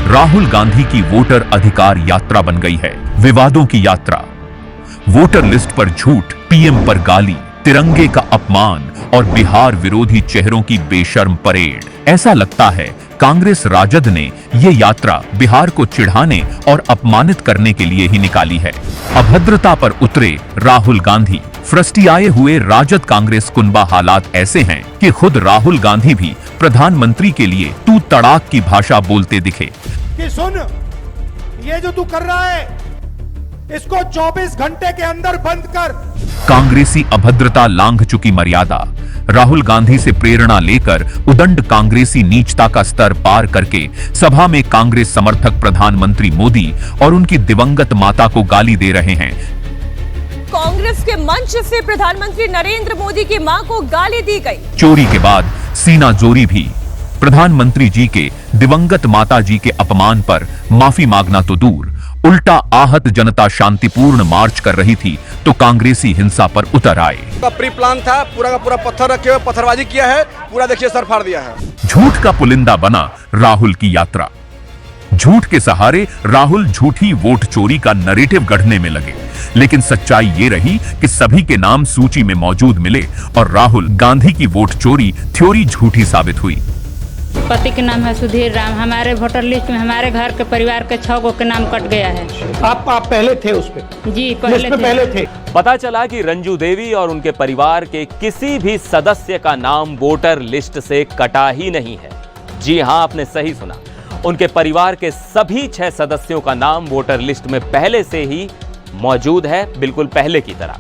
राहुल गांधी की वोटर अधिकार यात्रा बन गई है विवादों की यात्रा। वोटर लिस्ट पर झूठ, पीएम पर गाली, तिरंगे का अपमान और बिहार विरोधी चेहरों की बेशर्म परेड। ऐसा लगता है कांग्रेस राजद ने ये यात्रा बिहार को चिढ़ाने और अपमानित करने के लिए ही निकाली है। अभद्रता पर उतरे राहुल गांधी। फ्रस्टियाए हुए राजद कांग्रेस कुनबा हालात ऐसे हैं कि खुद राहुल गांधी भी प्रधानमंत्री के लिए तू तड़ाक की भाषा बोलते दिखे कि सुन, ये जो तू कर रहा है इसको 24 घंटे के अंदर बंद कर। कांग्रेसी अभद्रता लांघ चुकी मर्यादा। राहुल गांधी से प्रेरणा लेकर उदंड कांग्रेसी नीचता का स्तर पार करके सभा में कांग्रेस समर्थक प्रधानमंत्री मोदी और उनकी दिवंगत माता को गाली दे रहे हैं। कांग्रेस के मंच से प्रधानमंत्री नरेंद्र मोदी की मां को गाली दी गई। चोरी के बाद सीना जोरी भी। प्रधानमंत्री जी के दिवंगत माता जी के अपमान पर माफी मांगना तो दूर, उल्टा आहत जनता शांतिपूर्ण मार्च कर रही थी तो कांग्रेसी हिंसा पर उतर आए। प्री प्लान था, पूरा का पूरा पत्थर रखे हुए पत्थरबाजी किया है, पूरा देखिए सर फाड़ दिया है। झूठ का पुलिंदा बना राहुल की यात्रा। झूठ के सहारे राहुल झूठी वोट चोरी का नैरेटिव गढ़ने में लगे, लेकिन सच्चाई ये रही कि सभी के नाम सूची में मौजूद मिले और राहुल गांधी की वोट चोरी थ्योरी झूठी साबित हुई। पति के नाम है सुधीर राम, हमारे वोटर लिस्ट में हमारे घर के परिवार के 6 गो के नाम कट गया है। आप पहले थे उस पे? जी पहले थे। पता चला कि रंजू देवी और उनके परिवार के किसी भी सदस्य का नाम वोटर लिस्ट से कटा ही नहीं है। जी हां, आपने सही सुना, उनके परिवार के सभी 6 सदस्यों का नाम वोटर लिस्ट में पहले से ही मौजूद है, बिल्कुल पहले की तरह।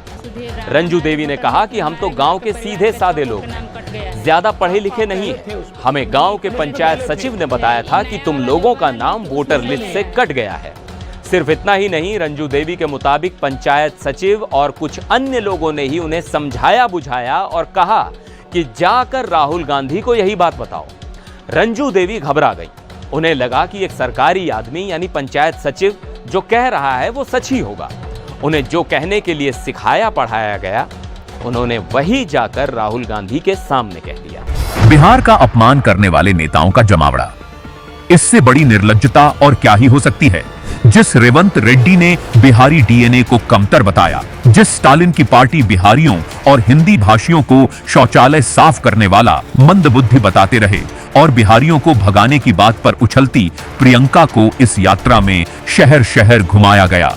रंजू देवी ने कहा कि हम तो गांव के सीधे साधे लोग हैं, ज्यादा पढ़े लिखे नहीं हैं। हमें गांव के पंचायत सचिव ने बताया था कि तुम लोगों का नाम वोटर लिस्ट से कट गया है। सिर्फ इतना ही नहीं, रंजू देवी के मुताबिक पंचायत सचिव और कुछ अन्य लोगों ने ही उन्हें समझाया बुझाया और कहा कि जाकर राहुल गांधी को यही बात बताओ। रंजू देवी घबरा गई। उन्हें लगा कि एक सरकारी आदमी यानी पंचायत सचिव जो कह रहा है वो सच ही होगा। उन्हें जो कहने के लिए सिखाया पढ़ाया गया, उन्होंने वही जाकर राहुल गांधी के सामने कह दिया। बिहार का अपमान करने वाले नेताओं का जमावड़ा, इससे बड़ी निर्लज्जता और क्या ही हो सकती है। जिस रेवंत रेड्डी ने बिहारी डीएनए को कमतर बताया, जिस स्टालिन की पार्टी बिहारियों और हिंदी भाषियों को शौचालय साफ करने वाला मंदबुद्धि बताते रहे और बिहारियों को भगाने की बात पर उछलती प्रियंका को इस यात्रा में शहर शहर घुमाया गया।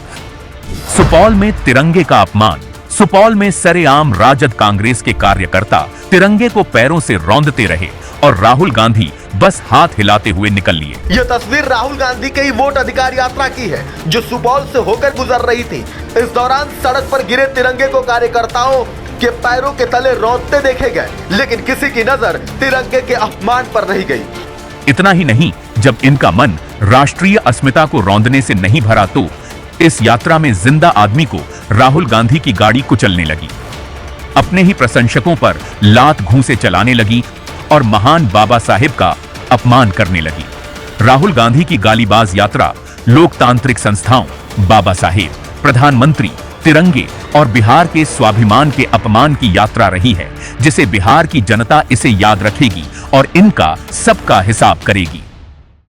सुपौल में तिरंगे का अपमान। सुपौल में सरेआम राजद कांग्रेस के कार्यकर्ता तिरंगे को पैरों से रौंदते रहे और राहुल गांधी बस हाथ हिलाते हुए निकल लिए। यह तस्वीर राहुल गांधी के ही वोट अधिकार यात्रा की है जो सुपौल से होकर गुजर रही थी। इस दौरान सड़क पर गिरे तिरंगे को कार्यकर्ताओं के पैरों के तले रौंदते देखे गए, लेकिन किसी की नजर तिरंगे के अपमान पर नहीं गई। इतना ही नहीं, जब इनका मन राष्ट्रीय अस्मिता को रौंदने से नहीं भरा तो इस यात्रा में जिंदा आदमी को राहुल गांधी की गाड़ी कुचलने लगी, अपने ही प्रशंसकों पर लात घूंसे चलाने लगी और महान बाबा साहेब का अपमान करने लगी। राहुल गांधी की गालीबाज यात्रा लोकतांत्रिक संस्थाओं, बाबा साहेब, प्रधानमंत्री, तिरंगे और बिहार के स्वाभिमान के अपमान की यात्रा रही है, जिसे बिहार की जनता इसे याद रखेगी और इनका सबका हिसाब करेगी।